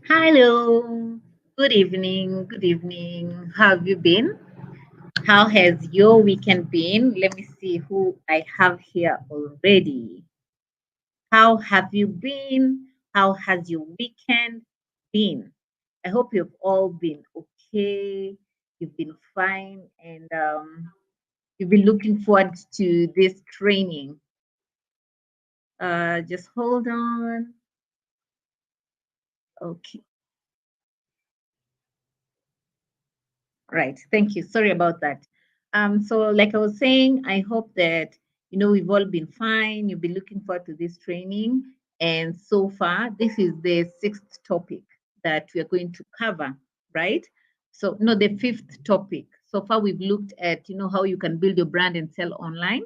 Hello. Good evening. Good evening. How have you been? How has your weekend been? Let me see who I have here already. How have you been? How has your weekend been? I hope you've all been okay. You've been fine, and you've been looking forward to this training. Just hold on. Okay. Right. Thank you. Sorry about that. So like I was saying, I hope that we've all been fine. You'll be looking forward to this training. And so far, this is the sixth topic that we are going to cover, right? So no, the fifth topic. So far, we've looked at how you can build your brand and sell online.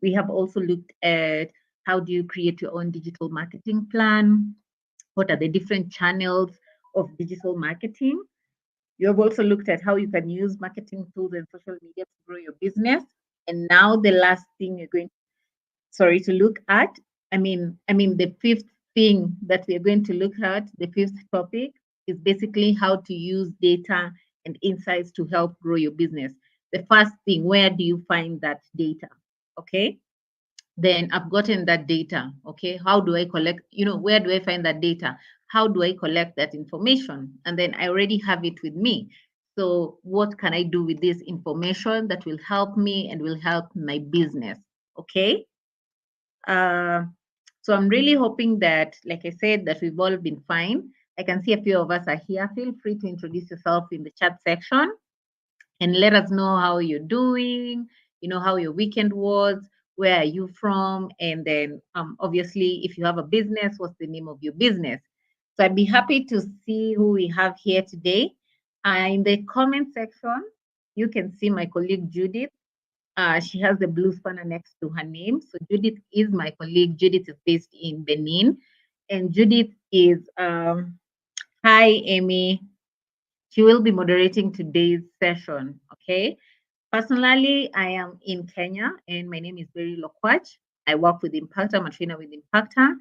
We have also looked at how do you create your own digital marketing plan? What are the different channels of digital marketing? You have also looked at how you can use marketing tools and social media to grow your business. And now the last thing you're going, sorry, to look at, I mean the fifth thing that we're going to look at, the fifth topic is basically how to use data and insights to help grow your business. The first thing, where do you find that data? Okay, then I've gotten that data. Okay, how do I collect, where do I find that data? How do I collect that information? And then I already have it with me. So what can I do with this information that will help me and will help my business? Okay. Uh, so I'm really hoping that, like I said, that we've all been fine. I can see a few of us are here. Feel free to introduce yourself in the chat section and let us know how you're doing, how your weekend was, where are you from, and then obviously, if you have a business, what's the name of your business? So I'd be happy to see who we have here today. In the comment section, you can see my colleague Judith. She has the blue spanner next to her name. So Judith is my colleague. Judith is based in Benin. And Judith is, hi, Amy. She will be moderating today's session. Okay. Personally, I am in Kenya and my name is Berry Lokwach. I work with Impactor, I'm a trainer with Impactor,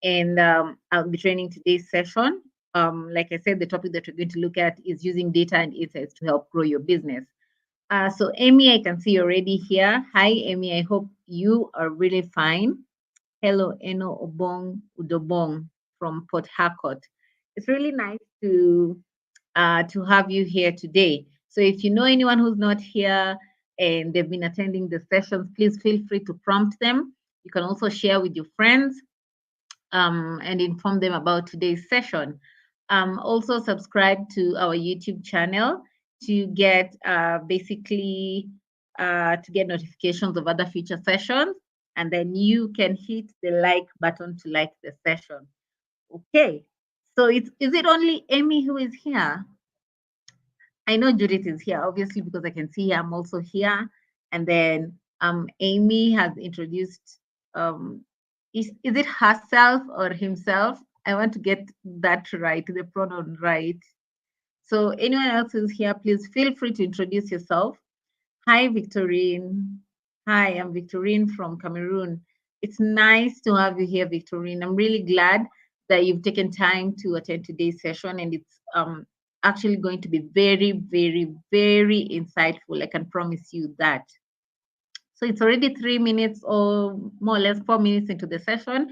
and I'll be training today's session. Like I said, the topic that we're going to look at is using data and insights to help grow your business. So, Amy, I can see you're already here. Hi, Amy. I hope you are really fine. Hello, Eno Obong Udobong from Port Harcourt. It's really nice to have you here today. So if you know anyone who's not here and they've been attending the sessions, please feel free to prompt them. You can also share with your friends and inform them about today's session. Also subscribe to our YouTube channel to get to get notifications of other future sessions, and then you can hit the like button to like the session. Okay, so is it only Amy who is here? I know Judith is here, obviously, because I can see I'm also here. And then Amy has introduced, is it herself or himself? I want to get that right, the pronoun right. So anyone else who's here, please feel free to introduce yourself. Hi, Victorine. Hi, I'm Victorine from Cameroon. It's nice to have you here, Victorine. I'm really glad that you've taken time to attend today's session, and it's actually going to be very, very, very insightful. I can promise you that. So it's already 3 minutes or more or less 4 minutes into the session.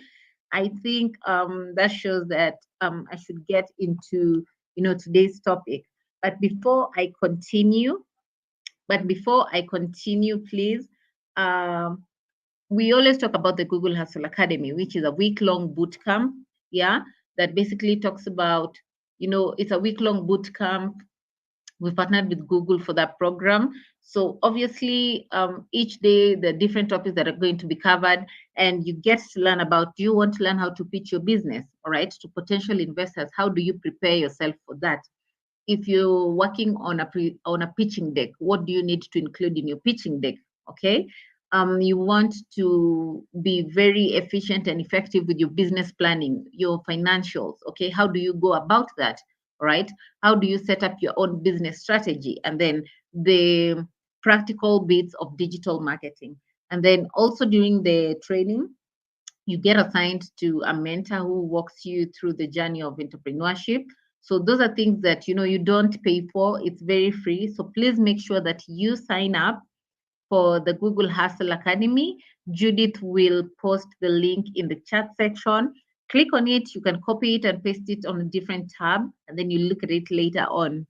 I think that shows that I should get into today's topic. But before I continue, please, um, we always talk about the Google Hustle Academy, which is a week-long boot camp. Yeah, that basically talks about, it's a week-long boot camp. We partnered with Google for that program. So obviously, each day the different topics that are going to be covered, and you get to learn about. Do you want to learn how to pitch your business? All right, to potential investors. How do you prepare yourself for that? If you're working on a pitching deck, what do you need to include in your pitching deck? Okay. You want to be very efficient and effective with your business planning, your financials. Okay. How do you go about that? All right. How do you set up your own business strategy? And then the practical bits of digital marketing. And then also during the training, You get assigned to a mentor who walks you through the journey of entrepreneurship. So those are things that you don't pay for. It's very free. So please make sure that you sign up for the Google Hustle Academy. Judith will post the link in the chat section. Click on it. You can copy it and paste it on a different tab, and then you look at it later on.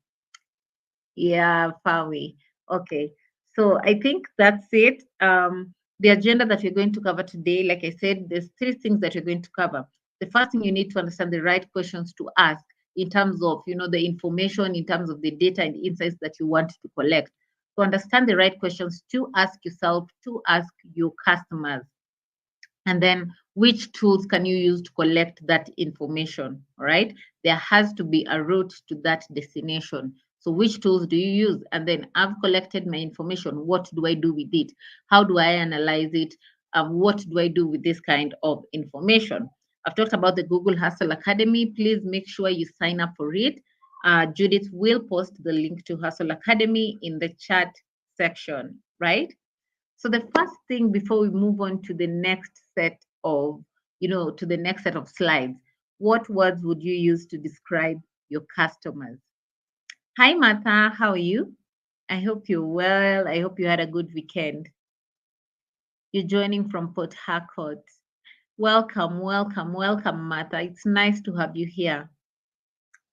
Yeah, Fawi. Okay. So I think that's it. The agenda that we're going to cover today, like I said, there's three things that we're going to cover. The first thing, you need to understand the right questions to ask in terms of, the information, in terms of the data and insights that you want to collect. To understand the right questions to ask yourself, to ask your customers. And then which tools can you use to collect that information? All right. There has to be a route to that destination. So which tools do you use? And then I've collected my information. What do I do with it? How do I analyze it? What do I do with this kind of information? I've talked about the Google Hustle Academy. Please make sure you sign up for it. Judith will post the link to Hustle Academy in the chat section, right? So the first thing before we move on to the next set of, to the next set of slides, what words would you use to describe your customers? Hi, Martha. How are you? I hope you're well. I hope you had a good weekend. You're joining from Port Harcourt. Welcome, welcome, welcome, Martha. It's nice to have you here.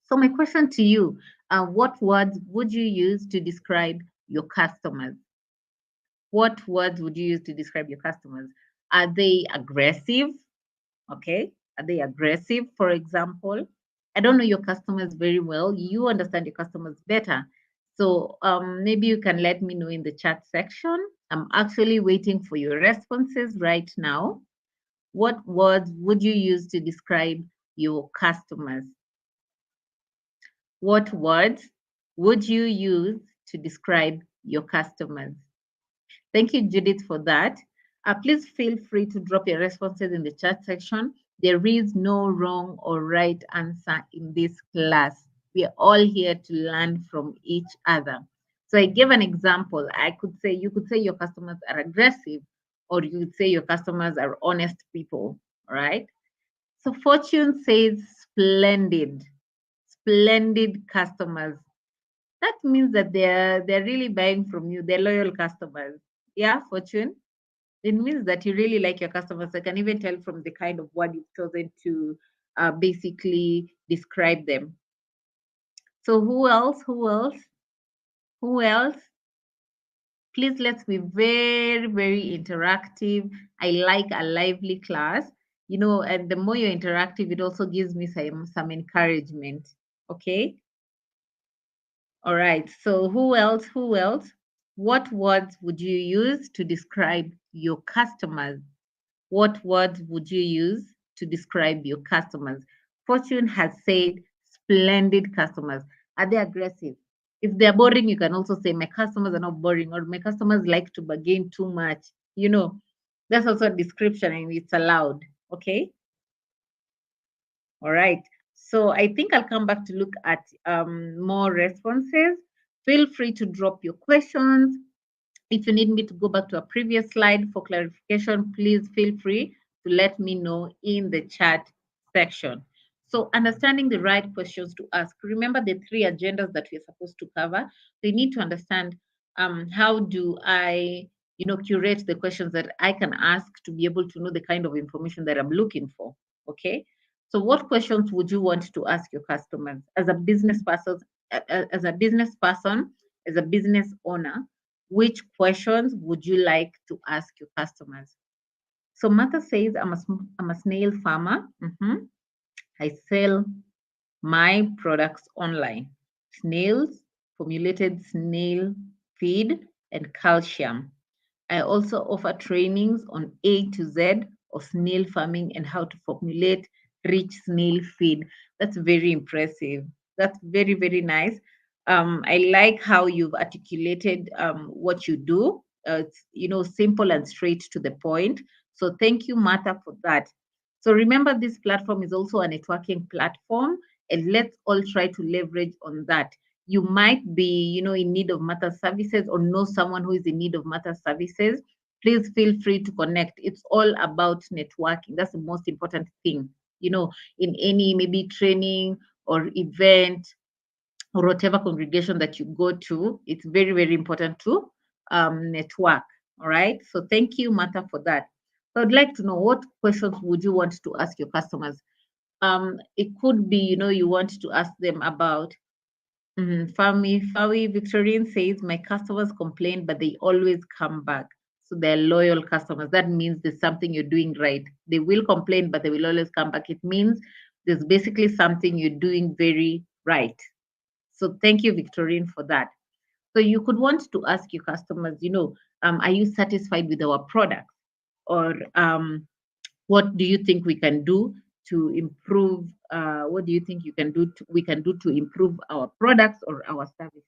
So my question to you, what words would you use to describe your customers? What words would you use to describe your customers? Are they aggressive? Okay. Are they aggressive, for example? I don't know your customers very well. You understand your customers better. So maybe you can let me know in the chat section. I'm actually waiting for your responses right now. What words would you use to describe your customers? What words would you use to describe your customers? Thank you, Judith, for that. Please feel free to drop your responses in the chat section. There is no wrong or right answer in this class. We are all here to learn from each other. So I gave an example. You could say your customers are aggressive, or you could say your customers are honest people, right? So Fortune says splendid, splendid customers. That means that they're really buying from you. They're loyal customers. Yeah, Fortune. It means that you really like your customers. I can even tell from the kind of word you've chosen to basically describe them. So who else? Who else? Who else? Please, let's be very, very interactive. I like a lively class, and the more you're interactive, it also gives me some encouragement. Okay. All right. So who else? Who else? What words would you use to describe your customers? What words would you use to describe your customers? Fortune has said splendid customers. Are they aggressive? If they're boring, you can also say my customers are not boring, or my customers like to bargain too much. That's also a description and it's allowed. Okay. All right. So I think I'll come back to look at more responses. Feel free to drop your questions. If you need me to go back to a previous slide for clarification, please feel free to let me know in the chat section. So understanding the right questions to ask. Remember the three agendas that we're supposed to cover. They need to understand how do I, curate the questions that I can ask to be able to know the kind of information that I'm looking for. Okay. So what questions would you want to ask your customers as a business person, as a business person, as a business owner? Which questions would you like to ask your customers? So Martha says, I'm a snail farmer. I sell my products online. Snails, formulated snail feed, and calcium. I also offer trainings on A to Z of snail farming and how to formulate rich snail feed. That's very impressive. That's very, very nice. I like how you've articulated what you do. It's simple and straight to the point. So thank you, Martha, for that. So remember, this platform is also a networking platform, and let's all try to leverage on that. You might be, in need of Martha services, or know someone who is in need of Martha services. please feel free to connect. It's all about networking. That's the most important thing, in any maybe training or event or whatever congregation that you go to. It's very, very important to network. All right. So thank you, Martha, for that. So I'd like to know, what questions would you want to ask your customers? It could be, you want to ask them about Fawi Victorine says, my customers complain, but they always come back. So they're loyal customers. That means there's something you're doing right. They will complain, but they will always come back. It means there's basically something you're doing very right. So thank you, Victorine, for that. So you could want to ask your customers, are you satisfied with our product? Or what do you think we can do to improve? What do you think we can do to improve our products or our services?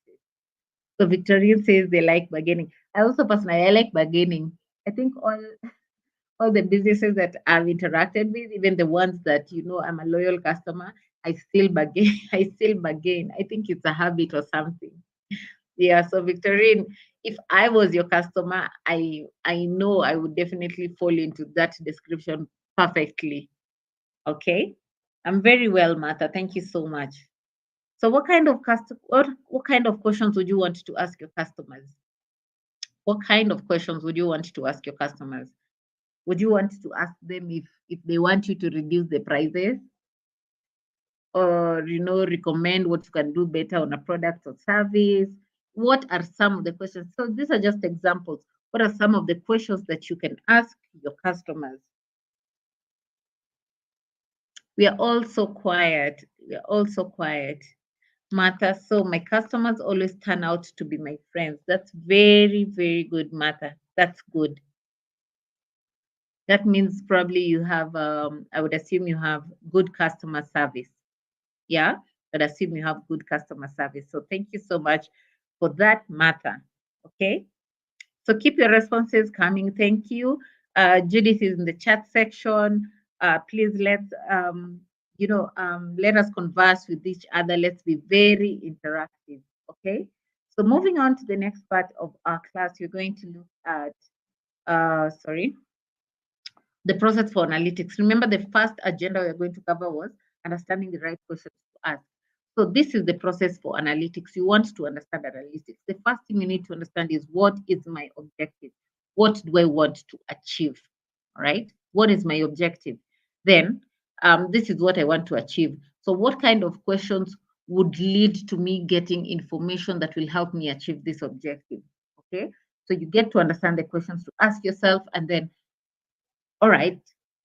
So Victorian says they like bargaining. I also personally I like bargaining. I think all the businesses that I've interacted with, even the ones that I'm a loyal customer, I still bargain. I still bargain. I think it's a habit or something. Yeah. So Victorine, if I was your customer, I know I would definitely fall into that description perfectly. Okay. I'm very well, Martha. Thank you so much. So what kind of questions would you want to ask your customers? What kind of questions would you want to ask your customers? Would you want to ask them if they want you to reduce the prices, or recommend what you can do better on a product or service? What are some of the questions? So these are just examples. What are some of the questions that you can ask your customers? We are all so quiet. We are all so quiet. Martha, so my customers always turn out to be my friends. That's very, very good, Martha. That's good. That means probably you have, I would assume you have good customer service. Yeah, I'd assume you have good customer service. So thank you so much for that, Martha. Okay. So keep your responses coming. Thank you. Judith is in the chat section. Please let us converse with each other. Let's be very interactive. Okay. So moving on to the next part of our class, you're going to look at, the process for analytics. Remember, the first agenda we're going to cover was understanding the right questions to ask. So this is the process for analytics. You want to understand analytics. The first thing you need to understand is, what is my objective? What do I want to achieve? All right. What is my objective? Then this is what I want to achieve. So what kind of questions would lead to me getting information that will help me achieve this objective? Okay. So you get to understand the questions to ask yourself, and then, all right,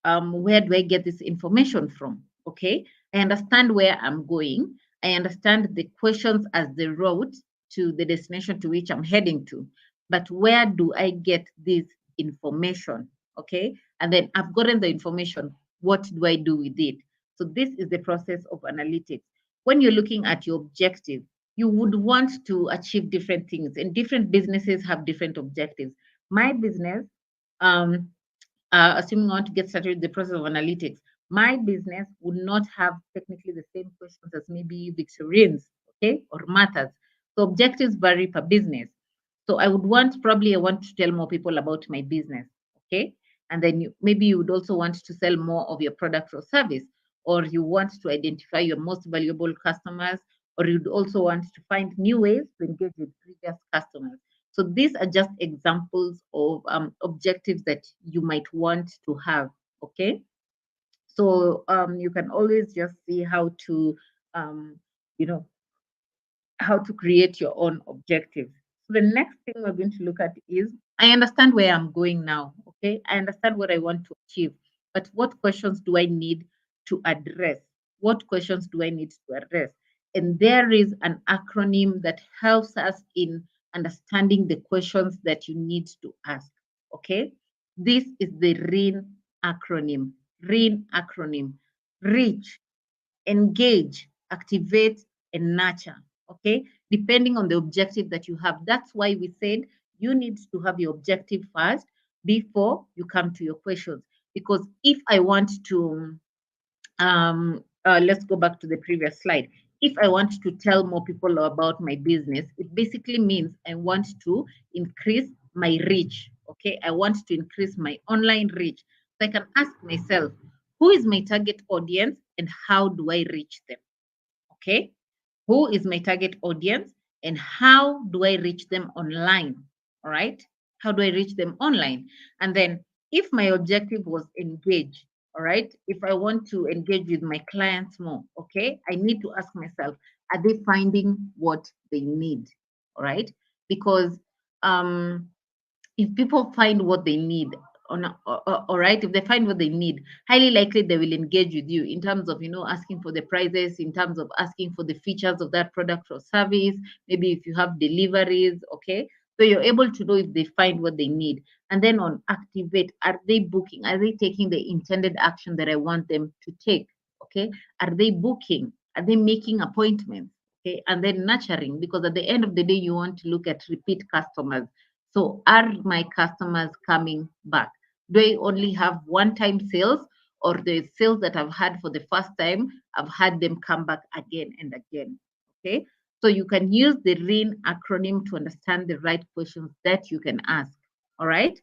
where do I get this information from? Okay, I understand where I'm going. I understand the questions as the route to the destination to which I'm heading to. But where do I get this information? Okay, and then I've gotten the information. What do I do with it? So this is the process of analytics. When you're looking at your objective, you would want to achieve different things, and different businesses have different objectives. My business, assuming I want to get started with the process of analytics, my business would not have technically the same questions as maybe Victorine's, okay, or Martha's. So objectives vary per business. So I want to tell more people about my business, okay? And then maybe you would also want to sell more of your product or service, or you want to identify your most valuable customers, or you'd also want to find new ways to engage with previous customers. So these are just examples of objectives that you might want to have, okay? So you can always just see how to, you know, how to create your own objectives. So the next thing we're going to look at is, I understand where I'm going now, okay? I understand what I want to achieve, but what questions do I need to address? What questions do I need to address? And there is an acronym that helps us in understanding the questions that you need to ask, okay? This is the REAN acronym. REAN acronym. Reach, engage, activate, and nurture. Okay, depending on the objective that you have. That's why we said you need to have your objective first before you come to your questions. Because if I want to, let's go back to the previous slide. If I want to tell more people about my business, it basically means I want to increase my reach. Okay, I want to increase my online reach. So I can ask myself, who is my target audience and how do I reach them? Okay, who is my target audience and how do I reach them online? All right, how do I reach them online? And then if my objective was engage, all right, if I want to engage with my clients more, okay, I need to ask myself, are they finding what they need? All right, because um if people find what they need all right, if they find what they need, highly likely they will engage with you in terms of asking for the prices, in terms of asking for the features of that product or service, maybe if you have deliveries. Okay, so you're able to know if they find what they need. And then on activate, are they booking, are they taking the intended action that I want them to take? Okay, are they booking, are they making appointments? Okay, and then nurturing, because at the end of the day you want to look at repeat customers. So are my customers coming back? Do I only have one-time sales, or the sales that I've had for the first time, I've had them come back again and again? Okay. So you can use the RIN acronym to understand the right questions that you can ask. All right.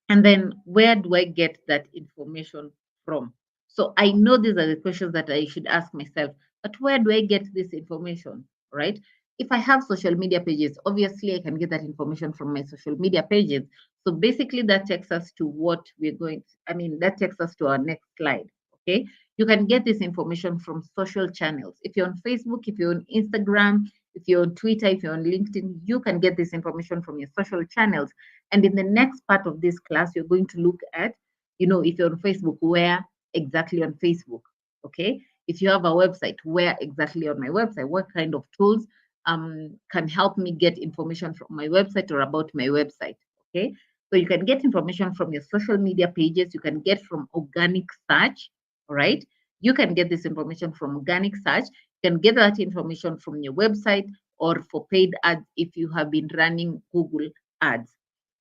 And then where do I get that information from? So I know these are the questions that I should ask myself, but where do I get this information? Right? If I have social media pages, obviously I can get that information from my social media pages. So basically that takes us to what we're going to, that takes us to our next slide. Okay. You can get this information from social channels. If you're on Facebook, if you're on Instagram, if you're on Twitter, if you're on LinkedIn, you can get this information from your social channels. And in the next part of this class, you're going to look at, if you're on Facebook, where exactly on Facebook, okay? If you have a website, where exactly on my website, what kind of tools can help me get information from my website or about my website, okay? So you can get information from your social media pages, you can get from organic search, all right? You can get this information from organic search, you can get that information from your website or for paid ads if you have been running Google ads.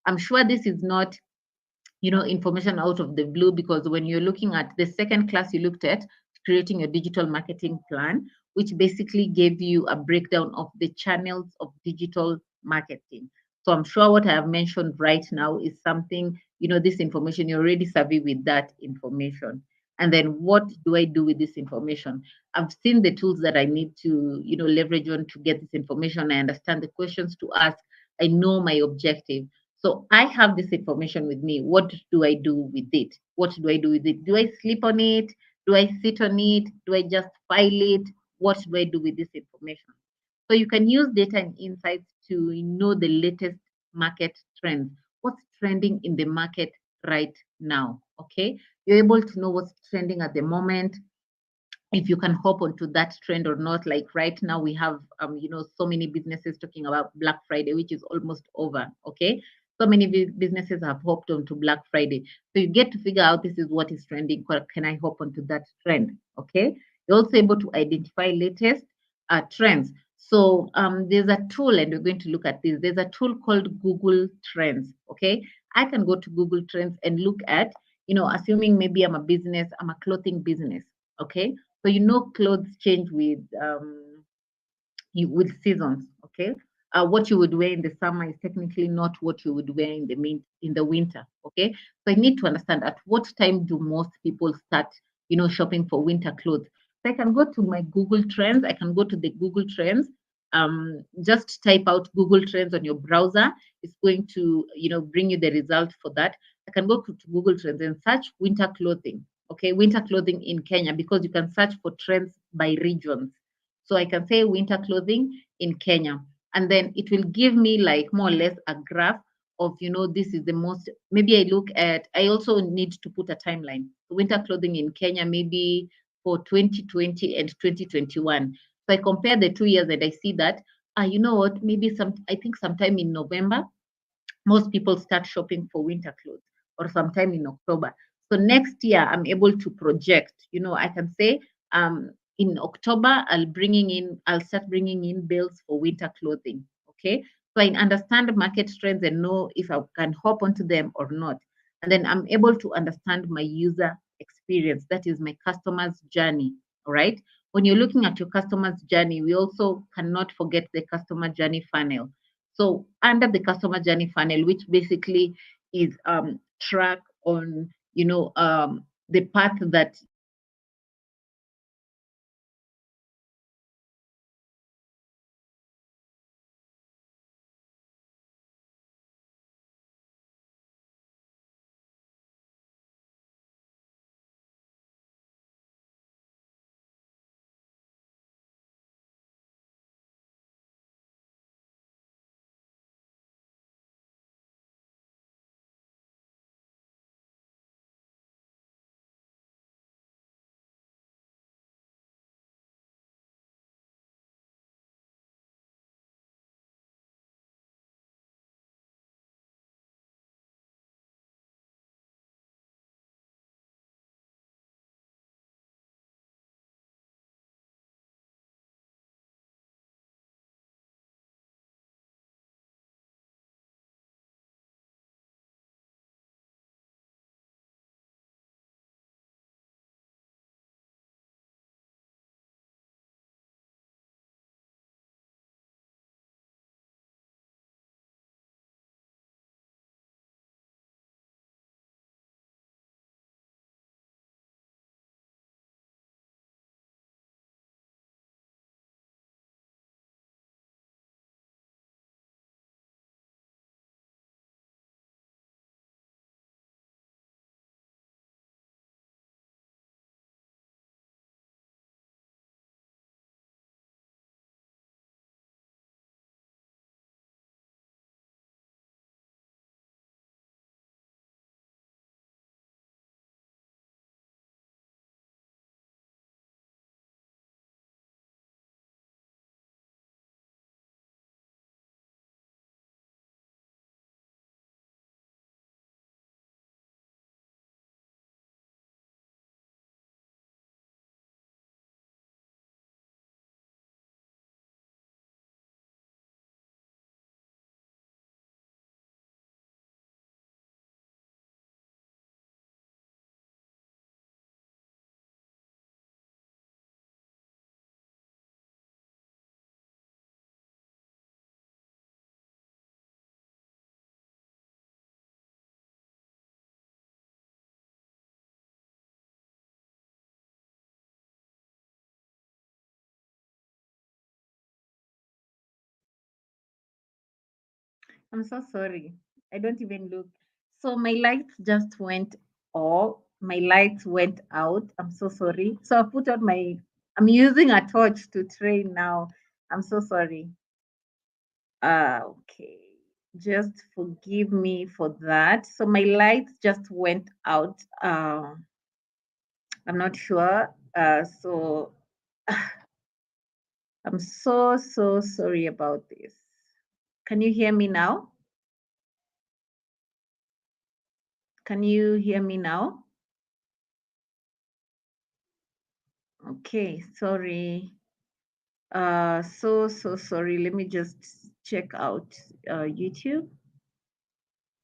I'm sure this is not, information out of the blue, because when you're looking at the second class you looked at, creating your digital marketing plan, which basically gave you a breakdown of the channels of digital marketing. So I'm sure what I have mentioned right now is something, this information, you're already savvy with that information. And then what do I do with this information? I've seen the tools that I need to, leverage on to get this information. I understand the questions to ask. I know my objective. So I have this information with me. What do I do with it? What do I do with it? Do I sleep on it? Do I sit on it? Do I just file it? What do I do with this information? So you can use data and insights to know the latest market trends. What's trending in the market right now? Okay. You're able to know what's trending at the moment, if you can hop onto that trend or not. Like right now we have so many businesses talking about Black Friday, which is almost over. Okay, so many businesses have hopped onto Black Friday, so you get to figure out, this is what is trending, can I hop onto that trend? Okay, you're also able to identify latest trends. So there's a tool, and we're going to look at this. There's a tool called Google Trends. Okay, I can go to Google Trends and look at, assuming maybe I'm a clothing business. Okay, so clothes change with seasons. Okay, what you would wear in the summer is technically not what you would wear in the winter. Okay, so I need to understand at what time do most people start, shopping for winter clothes. So I can go to my Google Trends. I can go to the Google Trends. Just type out Google Trends on your browser. It's going to, bring you the result for that. I can go to Google Trends and search winter clothing. Okay, winter clothing in Kenya, because you can search for trends by regions. So I can say winter clothing in Kenya. And then it will give me like more or less a graph of, this is the most, maybe I also need to put a timeline. Winter clothing in Kenya, maybe for 2020 and 2021. So I compare the 2 years and I see that, you know what, I think sometime in November, most people start shopping for winter clothes, or sometime in October. So next year, I'm able to project, I can say, in October, I'll start bringing in bills for winter clothing. Okay. So I understand market trends and know if I can hop onto them or not. And then I'm able to understand my user experience. That is my customer's journey. All right. When you're looking at your customer's journey, we also cannot forget the customer journey funnel. So under the customer journey funnel, which basically is track on the path that I'm so sorry. I don't even look. So my lights just went off. My lights went out. I'm so sorry. So I put on my, I'm using a torch to train now. I'm so sorry. Okay. Just forgive me for that. So my lights just went out. I'm not sure. So I'm so, so sorry about this. Can you hear me now? Can you hear me now? Okay, sorry. So sorry. Let me just check out YouTube.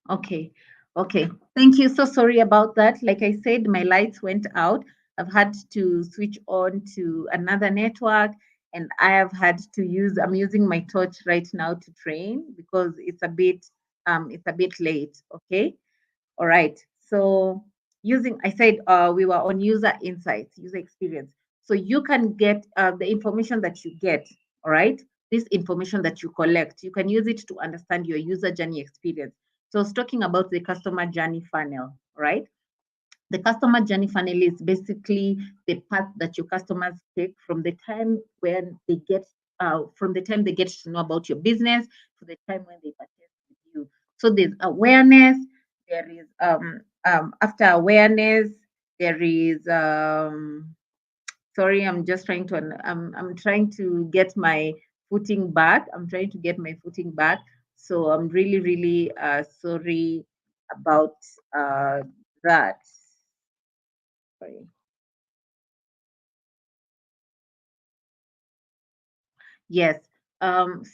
Okay, okay. Thank you. So sorry about that. Like I said, my lights went out. I've had to switch on to another network, and I have had to use. I'm using my torch right now to train because it's a bit late. Okay. All right. So I said we were on user insights, user experience. So you can get the information that you get, all right? This information that you collect, you can use it to understand your user journey experience. So I was talking about the customer journey funnel, right? The customer journey funnel is basically the path that your customers take from the time when they get from the time they get to know about your business to the time when they purchase with you. So there's awareness, there is after awareness, there is sorry, I'm just trying to I'm trying to get my footing back. I'm trying to get my footing back. So I'm really, really sorry about that. Sorry. Yes.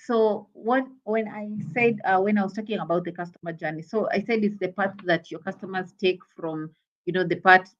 So what when I said when I was talking about the customer journey, so I said it's the path that your customers take from the path.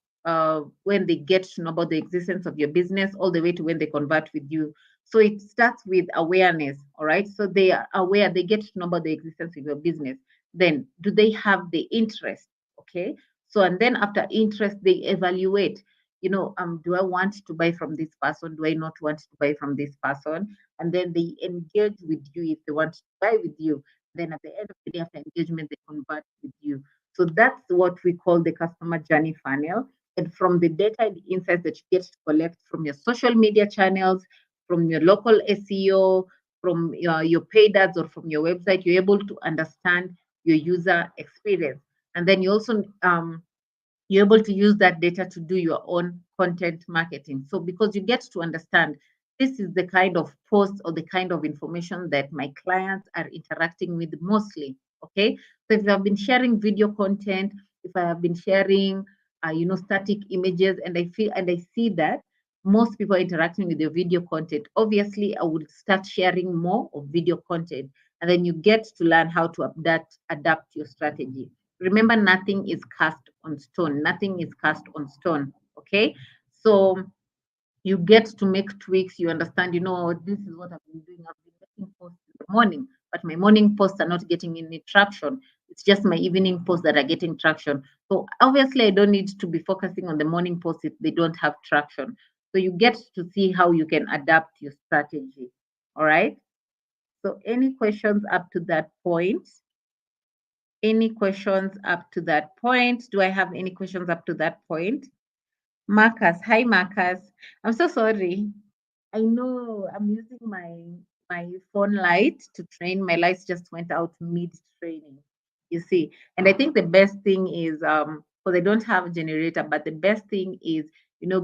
when they get to know about the existence of your business, all the way to when they convert with you. So it starts with awareness, all right? So they are aware, they get to know about the existence of your business. Then, do they have the interest? Okay. So, and then after interest, they evaluate, do I want to buy from this person? Do I not want to buy from this person? And then they engage with you if they want to buy with you. Then at the end of the day, after engagement, they convert with you. So that's what we call the customer journey funnel. And from the data and the insights that you get to collect from your social media channels, from your local SEO, from your paid ads, or from your website, you're able to understand your user experience. And then you also you're able to use that data to do your own content marketing. So because you get to understand this is the kind of post or the kind of information that my clients are interacting with mostly. Okay. So if I've been sharing video content, if I have been sharing static images, and I see that most people are interacting with your video content, obviously I would start sharing more of video content. And then you get to learn how to adapt your strategy. Remember, nothing is cast on stone. Nothing is cast on stone. Okay. So you get to make tweaks. You understand, this is what I've been doing. I've been making posts in the morning, but my morning posts are not getting any traction. It's just my evening posts that are getting traction. So obviously, I don't need to be focusing on the morning posts if they don't have traction. So you get to see how you can adapt your strategy. All right. So any questions up to that point? Any questions up to that point? Do I have any questions up to that point? Marcus, hi Marcus. I'm so sorry. I know I'm using my phone light to train. My lights just went out mid training. You see, and I think the best thing is because I don't have a generator, but the best thing is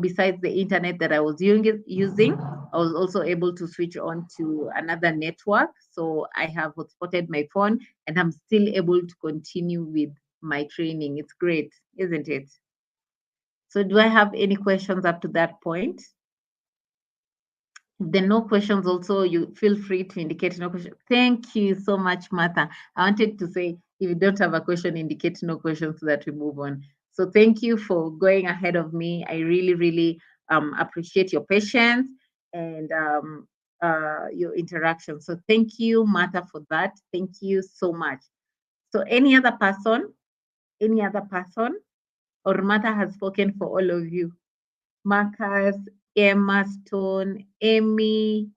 besides the internet that I was using, I was also able to switch on to another network. So I have hotspotted my phone, and I'm still able to continue with my training. It's great, isn't it? So do I have any questions up to that point? If there are no questions, also you feel free to indicate no question. Thank you so much, Martha. I wanted to say if you don't have a question, indicate no questions so that we move on. So thank you for going ahead of me. I really, really appreciate your patience and your interaction. So thank you, Martha, for that. Thank you so much. So any other person? Any other person? Or Martha has spoken for all of you? Marcus, Emma Stone, Amy,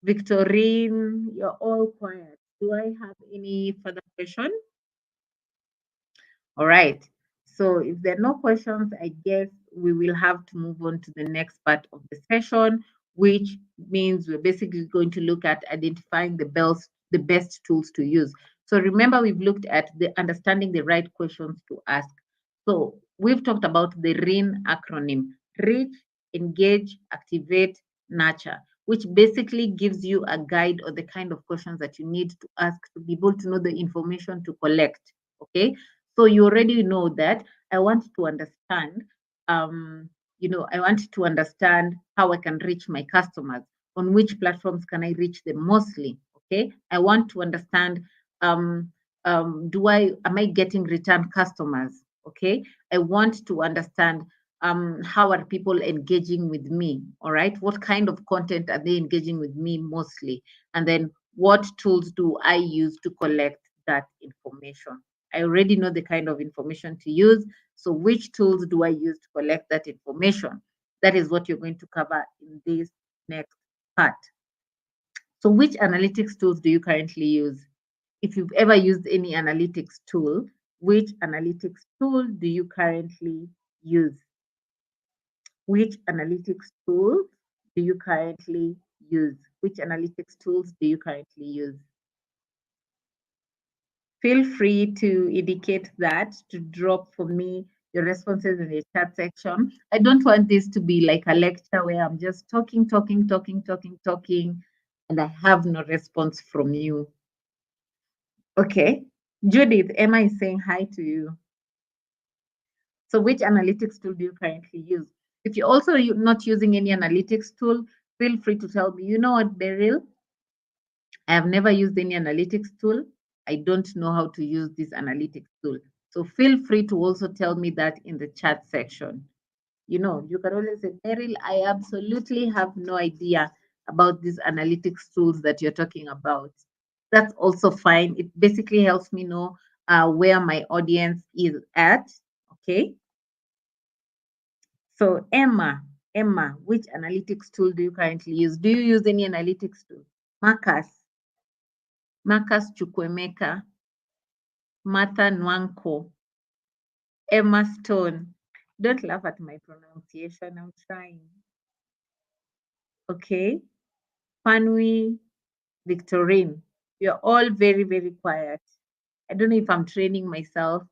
Victorine, you're all quiet. Do I have any further question? All right. So if there are no questions, I guess we will have to move on to the next part of the session, which means we're basically going to look at identifying the best tools to use. So remember, we've looked at the understanding the right questions to ask. So we've talked about the REEN acronym: reach, engage, activate, nurture, which basically gives you a guide or the kind of questions that you need to ask to be able to know the information to collect. Okay. So you already know that I want to understand, I want to understand how I can reach my customers. On which platforms can I reach them mostly? Okay. I want to understand, am I getting return customers? Okay. I want to understand, how are people engaging with me? All right. What kind of content are they engaging with me mostly? And then what tools do I use to collect that information? I already know the kind of information to use. So which tools do I use to collect that information? That is what you're going to cover in this next part. So which analytics tools do you currently use? If you've ever used any analytics tool, which analytics tool do you currently use? Which analytics tools do you currently use? Which analytics tools do you currently use? Feel free to indicate that, to drop for me your responses in the chat section. I don't want this to be like a lecture where I'm just talking, and I have no response from you. Okay. Judith, Emma is saying hi to you. So which analytics tool do you currently use? If you're also not using any analytics tool, feel free to tell me, you know what, Beryl, I have never used any analytics tool. I don't know how to use this analytics tool. So feel free to also tell me that in the chat section. You can always say, Meryl, I absolutely have no idea about these analytics tools that you're talking about. That's also fine. It basically helps me know where my audience is at. Okay. So Emma, which analytics tool do you currently use? Do you use any analytics tool? Marcus Chukwemeka, Martha Nwanko, Emma Stone. Don't laugh at my pronunciation. I'm trying. Okay. Fanui Victorine. You're all very, very quiet. I don't know if I'm training myself.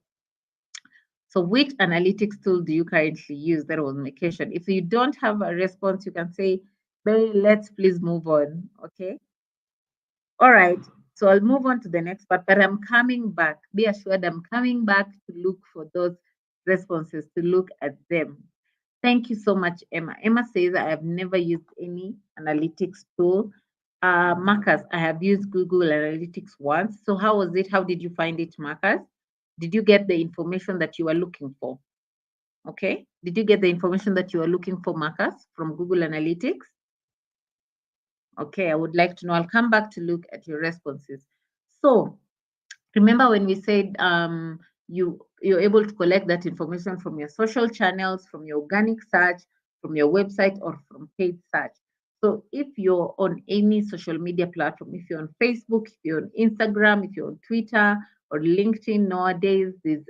So, which analytics tool do you currently use? That was my question. If you don't have a response, you can say, let's please move on. Okay. All right. So I'll move on to the next part, but I'm coming back. Be assured I'm coming back to look for those responses, to look at them. Thank you so much, Emma. Emma says, I have never used any analytics tool. Marcus, I have used Google Analytics once. So how was it? How did you find it, Marcus? Did you get the information that you were looking for? Okay. Did you get the information that you were looking for, Marcus, from Google Analytics? Okay, I would like to know. I'll come back to look at your responses. So remember when we said you're able to collect that information from your social channels, from your organic search, from your website, or from paid search. So if you're on any social media platform, if you're on Facebook, if you're on Instagram, if you're on Twitter or LinkedIn nowadays, there's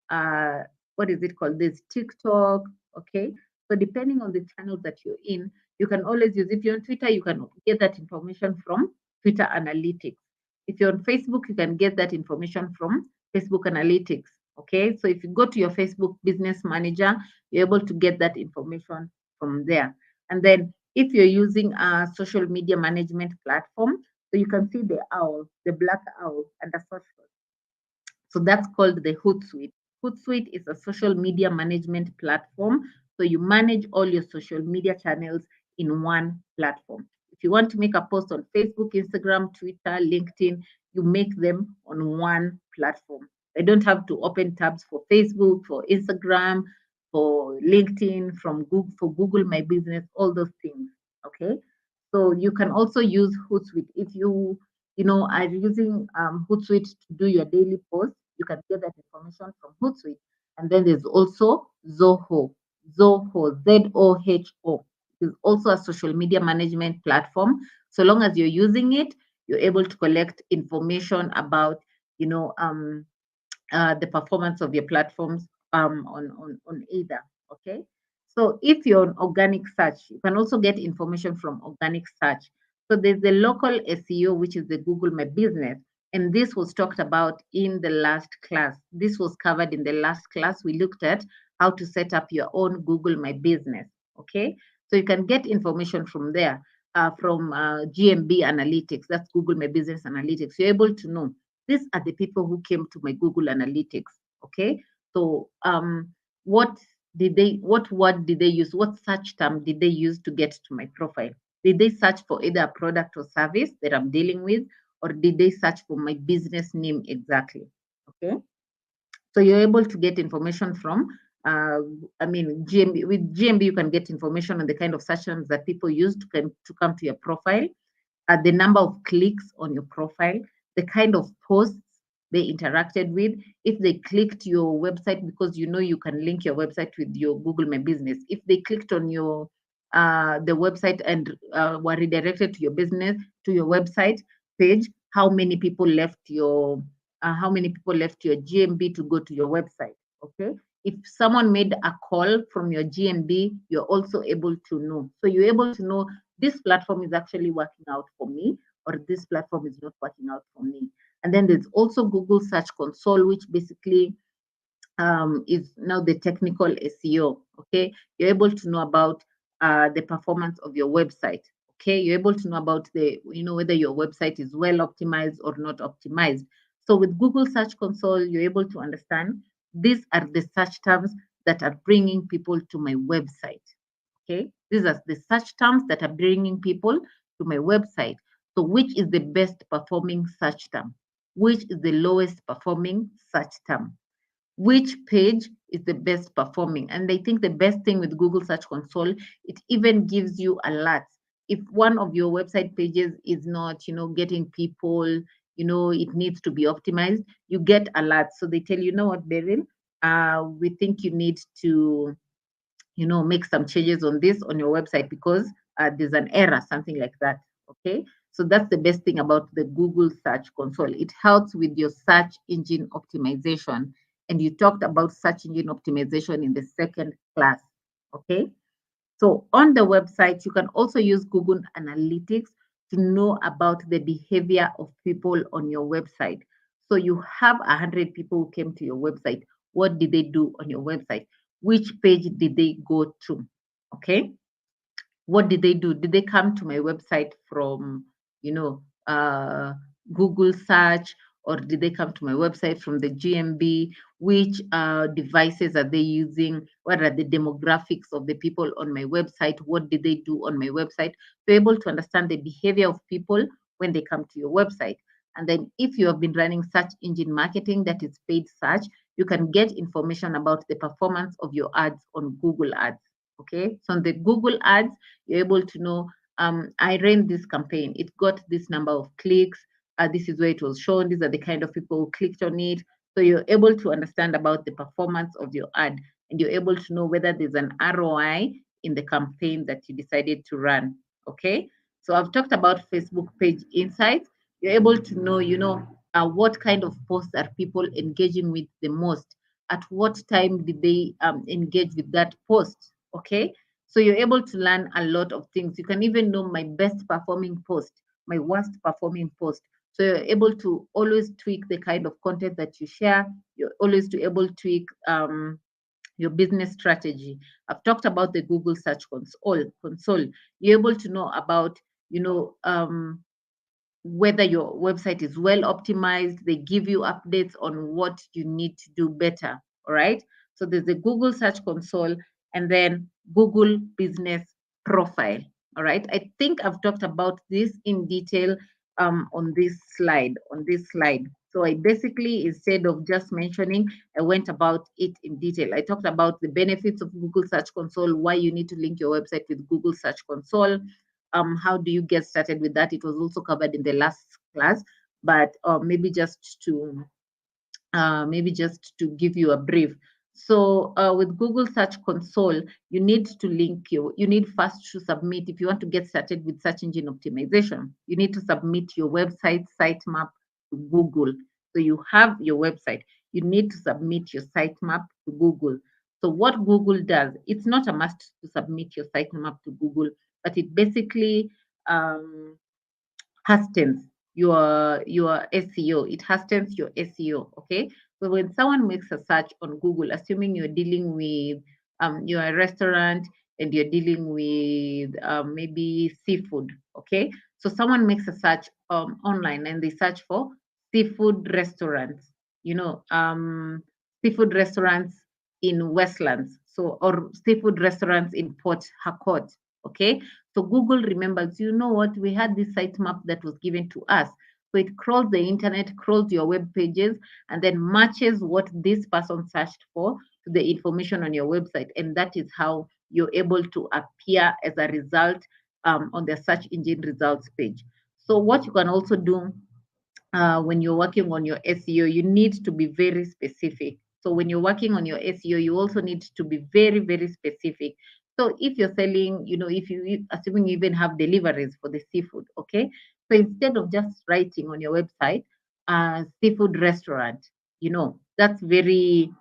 uh what is it called? There's TikTok. Okay. So depending on the channel that you're in, you can always use, if you're on Twitter, you can get that information from Twitter Analytics. If you're on Facebook, you can get that information from Facebook Analytics. Okay, so if you go to your Facebook Business Manager, you're able to get that information from there. And then if you're using a social media management platform, so you can see the owl, the black owl under social. So that's called the Hootsuite. Hootsuite is a social media management platform. So you manage all your social media channels in one platform. If you want to make a post on Facebook, Instagram, Twitter, LinkedIn, you make them on one platform. I don't have to open tabs for Facebook, for Instagram, for LinkedIn, from Google, for Google My Business, all those things. Okay. So you can also use Hootsuite. If you are using Hootsuite to do your daily post, you can get that information from Hootsuite. And then there's also Zoho. Zoho, Zoho, is also a social media management platform. So long as you're using it, you're able to collect information about, the performance of your platforms on either. Okay. So if you're on organic search, you can also get information from organic search. So there's the local SEO, which is the Google My Business. And this was talked about in the last class. This was covered in the last class. We looked at how to set up your own Google My Business. Okay. So you can get information from there, from GMB Analytics. That's Google My Business Analytics. You're able to know these are the people who came to my Google Analytics. Okay. So what word did they use? What search term did they use to get to my profile? Did they search for either a product or service that I'm dealing with, or did they search for my business name exactly? Okay. So you're able to get information from, GMB. With GMB, you can get information on the kind of search terms that people use to come to your profile, the number of clicks on your profile, the kind of posts they interacted with, if they clicked your website, because you can link your website with your Google My Business. If they clicked on your the website and were redirected to your business, to your website page, how many people left your GMB to go to your website? Okay. If someone made a call from your GMB, you're also able to know. So you're able to know this platform is actually working out for me, or this platform is not working out for me. And then there's also Google Search Console, which basically is now the technical SEO. Okay, you're able to know about the performance of your website. Okay, you're able to know about whether your website is well optimized or not optimized. So with Google Search Console, you're able to understand these are the search terms that are bringing people to my website. Okay, these are the search terms that are bringing people to my website. So which is the best performing search term? Which is the lowest performing search term? which page is the best performing. And I think the best thing with Google Search Console, it even gives you alerts. If one of your website pages is not, getting people, it needs to be optimized, you get alerts. So they tell you, what, Beryl, we think you need to, make some changes on this on your website because there's an error, something like that. Okay. So that's the best thing about the Google Search Console. It helps with your search engine optimization. And you talked about search engine optimization in the second class. Okay. So on the website, you can also use Google Analytics to know about the behavior of people on your website. So you have 100 people who came to your website. What did they do on your website? Which page did they go to? Okay. What did they do? Did they come to my website from, you know, uh, Google search, or did they come to my website from the GMB? Which devices are they using? What are the demographics of the people on my website? What did they do on my website? Be able to understand the behavior of people when they come to your website. And then if you have been running search engine marketing, that is paid search, you can get information about the performance of your ads on Google Ads. Okay, so on the Google Ads, you're able to know, I ran this campaign, it got this number of clicks, this is where it was shown, these are the kind of people who clicked on it. So you're able to understand about the performance of your ad, and you're able to know whether there's an ROI in the campaign that you decided to run. Okay, so I've talked about Facebook page insights. You're able to know, what kind of posts are people engaging with the most, at what time did they engage with that post. Okay, so you're able to learn a lot of things. You can even know my best performing post, my worst performing post. So you're able to always tweak the kind of content that you share. You're always to able to tweak your business strategy. I've talked about the Google Search Console. You're able to know about, whether your website is well optimized. They give you updates on what you need to do better. All right. So there's the Google Search Console and then Google Business Profile. All right. I think I've talked about this in detail on this slide. So I basically, instead of just mentioning, I went about it in detail. I talked about the benefits of Google Search Console, why you need to link your website with Google Search Console. How do you get started with that? It was also covered in the last class, but maybe just to give you a brief. So with Google Search Console, you need to you need first to submit, if you want to get started with search engine optimization, you need to submit your website sitemap to Google. So you have your website, you need to submit your sitemap to Google. So what Google does, it's not a must to submit your sitemap to Google, but it basically um, hastens your SEO. It hastens your SEO. Okay. So when someone makes a search on Google, assuming you're dealing with you're a restaurant and you're dealing with maybe seafood. Okay. So someone makes a search online and they search for seafood restaurants, seafood restaurants in Westlands. So or seafood restaurants in Port Harcourt. Okay. So Google remembers, you know what, we had this sitemap that was given to us. So it crawls the internet, crawls your web pages, and then matches what this person searched for to the information on your website. And that is how you're able to appear as a result on the search engine results page. So what you can also do when you're working on your SEO, you need to be very specific. So when you're working on your SEO, you also need to be very, very specific. So if you're selling, assuming you even have deliveries for the seafood, okay? So instead of just writing on your website, seafood restaurant, that's very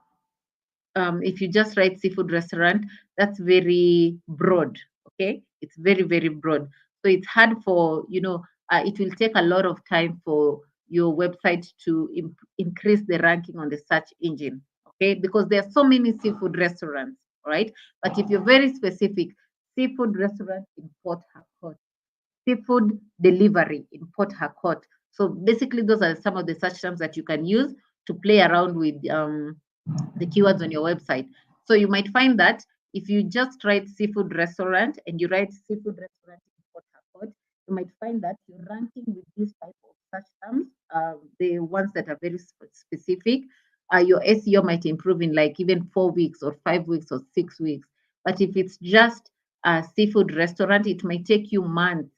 if you just write seafood restaurant, that's very broad. Okay, it's very, very broad. So it's hard for it will take a lot of time for your website to increase the ranking on the search engine. Okay, because there are so many seafood restaurants, right? But if you're very specific, seafood restaurant in Port Harcourt, seafood delivery in Port Harcourt. So basically, those are some of the search terms that you can use to play around with the keywords on your website. So you might find that if you just write seafood restaurant and you write seafood restaurant in Port Harcourt, you might find that you're ranking with this type of search terms, the ones that are very specific. your SEO might improve in like even 4 weeks or 5 weeks or 6 weeks. But if it's just a seafood restaurant, it might take you months,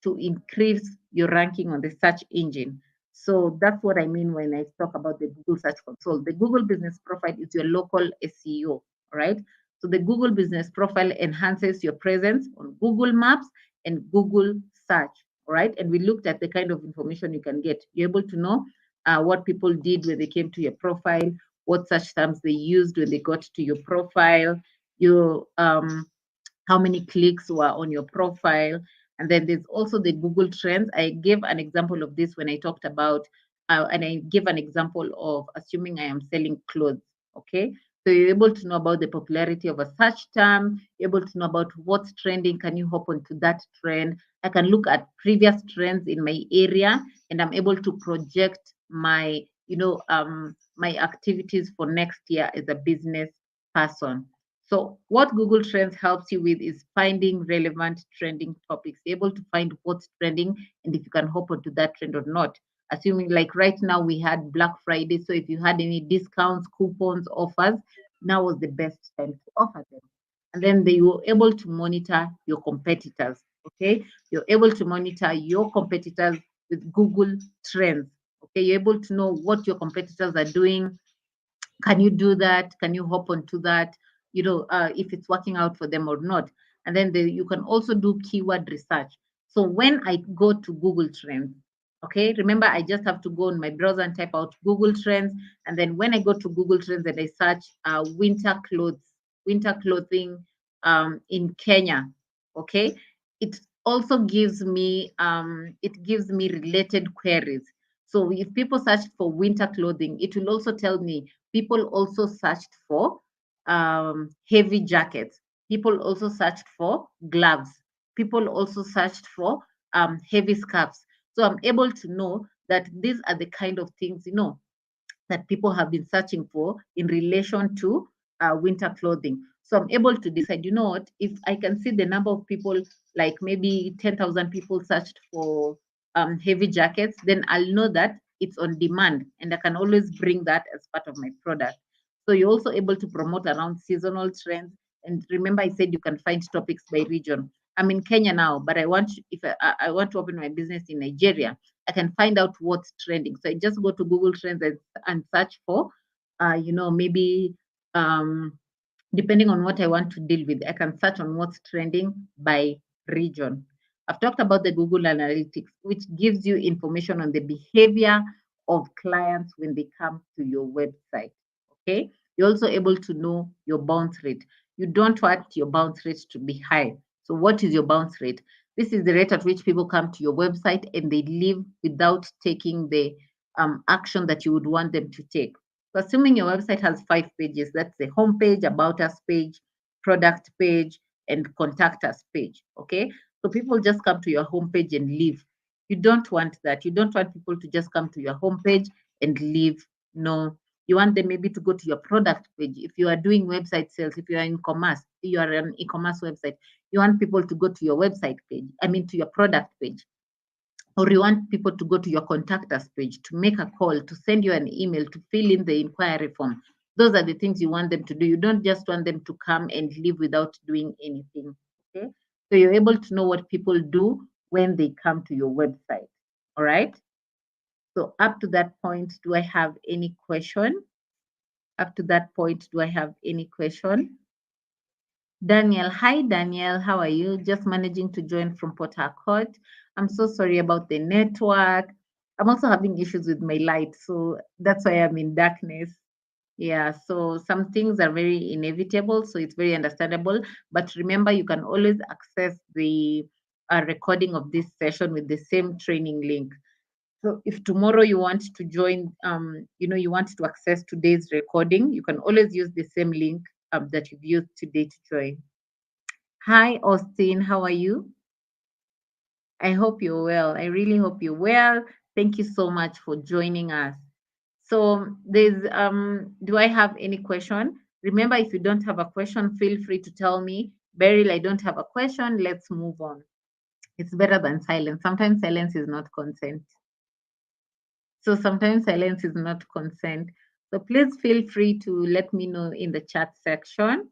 to increase your ranking on the search engine. So that's what I mean when I talk about the Google Search Console. The Google Business Profile is your local SEO, right? So the Google Business Profile enhances your presence on Google Maps and Google Search, right? And we looked at the kind of information you can get. You're able to know what people did when they came to your profile, what search terms they used when they got to your profile, your how many clicks were on your profile. And then there's also the Google Trends. I gave an example of this when I talked about, and I gave an example of assuming I am selling clothes. Okay. So you're able to know about the popularity of a search term, you're able to know about what's trending. Can you hop onto that trend? I can look at previous trends in my area and I'm able to project my, my activities for next year as a business person. So what Google Trends helps you with is finding relevant trending topics, able to find what's trending and if you can hop onto that trend or not. Assuming like right now we had Black Friday, so if you had any discounts, coupons, offers, now was the best time to offer them. And then they were able to monitor your competitors. Okay, you're able to monitor your competitors with Google Trends. Okay, you're able to know what your competitors are doing. Can you do that? Can you hop onto that? If it's working out for them or not. And then you can also do keyword research. So when I go to Google Trends, okay, remember I just have to go on my browser and type out Google Trends. And then when I go to Google Trends and I search winter clothing in Kenya, okay, it also gives me related queries. So if people search for winter clothing, it will also tell me people also searched for heavy jackets. People also searched for gloves. People also searched for heavy scarves. So I'm able to know that these are the kind of things, that people have been searching for in relation to winter clothing. So I'm able to decide, what, if I can see the number of people, like maybe 10,000 people searched for heavy jackets, then I'll know that it's on demand and I can always bring that as part of my product. So you're also able to promote around seasonal trends. And remember, I said you can find topics by region. I'm in Kenya now, but if I want to open my business in Nigeria, I can find out what's trending. So I just go to Google Trends and search for, maybe depending on what I want to deal with, I can search on what's trending by region. I've talked about the Google Analytics, which gives you information on the behavior of clients when they come to your website. Okay. You're also able to know your bounce rate. You don't want your bounce rate to be high. So, what is your bounce rate? This is the rate at which people come to your website and they leave without taking the action that you would want them to take. So assuming your website has 5 pages, that's the home page, about us page, product page, and contact us page. Okay. So people just come to your home page and leave. You don't want that. You don't want people to just come to your home page and leave. No. You want them maybe to go to your product page. If you are doing website sales, if you are in commerce, you are an e-commerce website, you want people to go to your website page, to your product page, or you want people to go to your contact us page, to make a call, to send you an email, to fill in the inquiry form. Those are the things you want them to do. You don't just want them to come and leave without doing anything. Okay. So you're able to know what people do when they come to your website. All right. So up to that point, do I have any question? Up to that point, do I have any question? Daniel, hi Daniel, how are you? Just managing to join from Port Harcourt. I'm so sorry about the network. I'm also having issues with my light, so that's why I'm in darkness. Yeah, so some things are very inevitable, so it's very understandable. But remember, you can always access the recording of this session with the same training link. So if tomorrow you want to join, you want to access today's recording, you can always use the same link that you've used today to join. Hi, Austin. How are you? I hope you're well. I really hope you're well. Thank you so much for joining us. So do I have any question? Remember, if you don't have a question, feel free to tell me, Beryl, I don't have a question. Let's move on. It's better than silence. Sometimes silence is not consent. So sometimes silence is not consent. So please feel free to let me know in the chat section.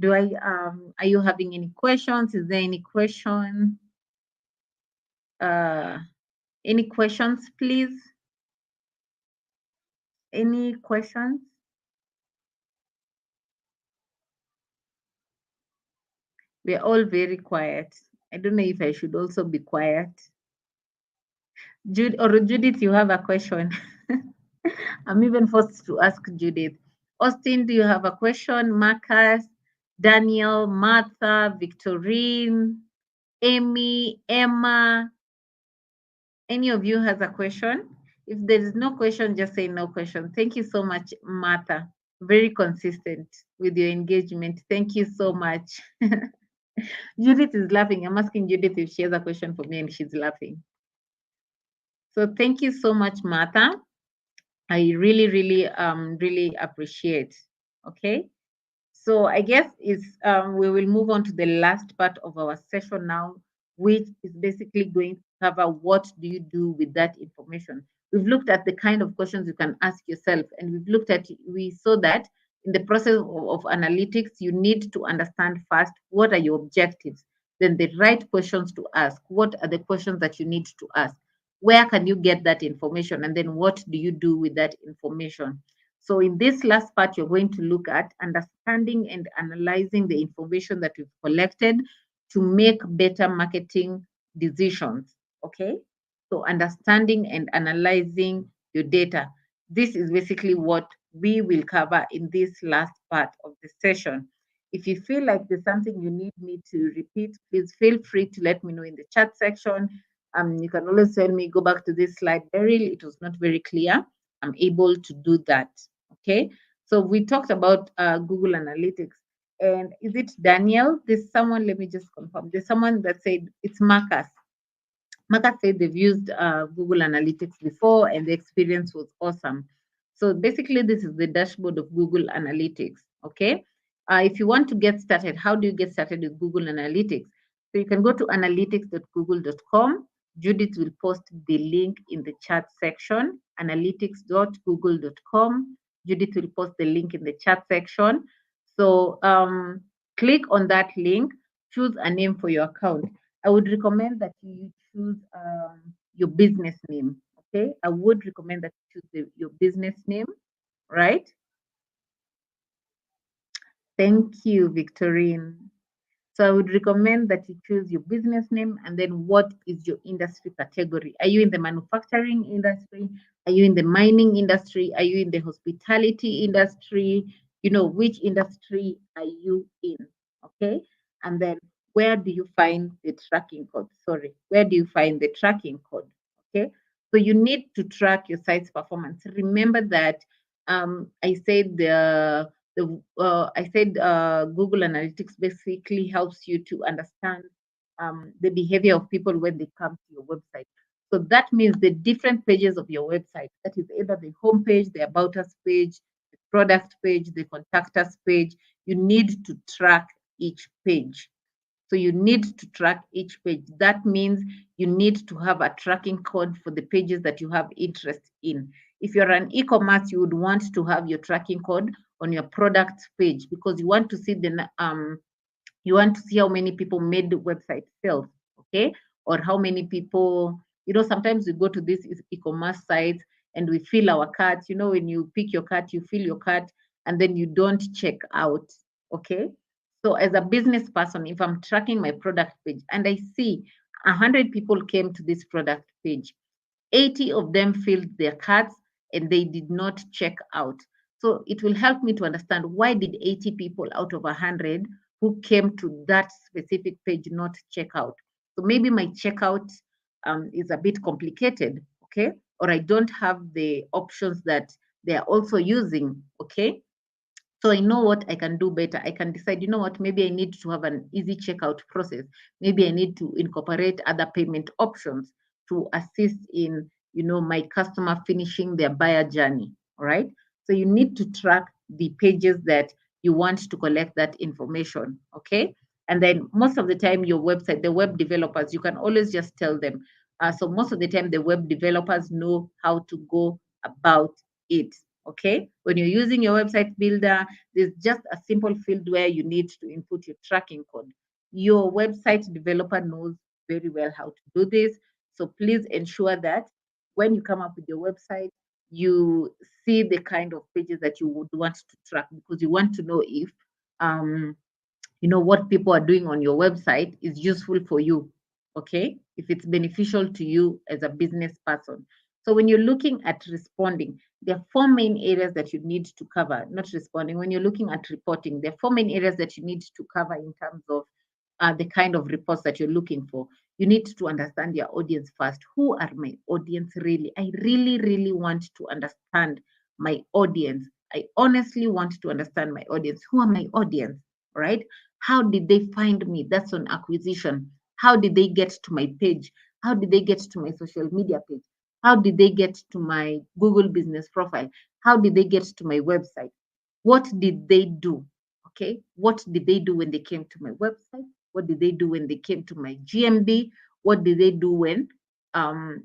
Are you having any questions? Is there any question? Uh, any questions, please? Any questions? We're all very quiet. I don't know if I should also be quiet. Judith, you have a question. I'm even forced to ask Judith. Austin, do you have a question? Marcus, Daniel, Martha, Victorine, Amy, Emma, any of you has a question? If there is no question, just say no question. Thank you so much, Martha. Very consistent with your engagement. Thank you so much. Judith is laughing. I'm asking Judith if she has a question for me and she's laughing. So thank you so much, Martha. I really, really appreciate. Okay. So I guess we will move on to the last part of our session now, which is basically going to cover what do you do with that information. We've looked at the kind of questions you can ask yourself, and we saw that in the process of analytics, you need to understand first what are your objectives, then the right questions to ask. What are the questions that you need to ask? Where can you get that information? And then what do you do with that information? So in this last part, you're going to look at understanding and analyzing the information that we've collected to make better marketing decisions, okay? So understanding and analyzing your data. This is basically what we will cover in this last part of the session. If you feel like there's something you need me to repeat, please feel free to let me know in the chat section. You can always tell me, go back to this slide, Beryl, it was not very clear. I'm able to do that. Okay. So we talked about Google Analytics. And is it Daniel? There's someone, let me just confirm. There's someone that said it's Marcus. Marcus said they've used Google Analytics before and the experience was awesome. So basically, this is the dashboard of Google Analytics. Okay. If you want to get started, how do you get started with Google Analytics? So you can go to analytics.google.com. Judith will post the link in the chat section, analytics.google.com. Judith will post the link in the chat section. So click on that link, choose a name for your account. I would recommend that you choose your business name. Okay, I would recommend that you choose your business name, right? Thank you, Victorine. So I would recommend that you choose your business name and then what is your industry category? Are you in the manufacturing industry? Are you in the mining industry? Are you in the hospitality industry? You know, which industry are you in? Okay. And then where do you find the tracking code? Sorry, where do you find the tracking code? Okay. So you need to track your site's performance. Remember that I said Google Analytics basically helps you to understand the behavior of people when they come to your website. So that means the different pages of your website, that is either the home page, the about us page, the product page, the contact us page, you need to track each page. So you need to track each page. That means you need to have a tracking code for the pages that you have interest in. If you're an e-commerce, you would want to have your tracking code on your product page because you want to see how many people made the website sales, okay? Or how many people, sometimes we go to these e-commerce sites and we fill our carts. When you pick your cart, you fill your cart and then you don't check out, okay? So as a business person, if I'm tracking my product page and I see 100 people came to this product page, 80 of them filled their carts and they did not check out. So it will help me to understand why did 80 people out of 100 who came to that specific page not check out. So maybe my checkout is a bit complicated, okay? Or I don't have the options that they are also using, okay? So I know what I can do better. I can decide, maybe I need to have an easy checkout process. Maybe I need to incorporate other payment options to assist in, my customer finishing their buyer journey. All right. So you need to track the pages that you want to collect that information. Okay. And then most of the time, your website, the web developers, you can always just tell them. So most of the time, the web developers know how to go about it. Okay, when you're using your website builder, there's just a simple field where you need to input your tracking code. Your website developer knows very well how to do this. So please ensure that when you come up with your website, you see the kind of pages that you would want to track, because you want to know if um, what people are doing on your website is useful for you. Okay, if it's beneficial to you as a business person. So when you're looking at responding, there are four main areas that you need to cover. Not responding, when you're looking at reporting, there are four main areas that you need to cover in terms of the kind of reports that you're looking for. You need to understand your audience first. Who are my audience really? I really, really want to understand my audience. I honestly want to understand my audience. Who are my audience? Right? How did they find me? That's on acquisition. How did they get to my page? How did they get to my social media page? How did they get to my Google business profile? How did they get to my website? What did they do? Okay. What did they do when they came to my website? What did they do when they came to my GMB? What did they do when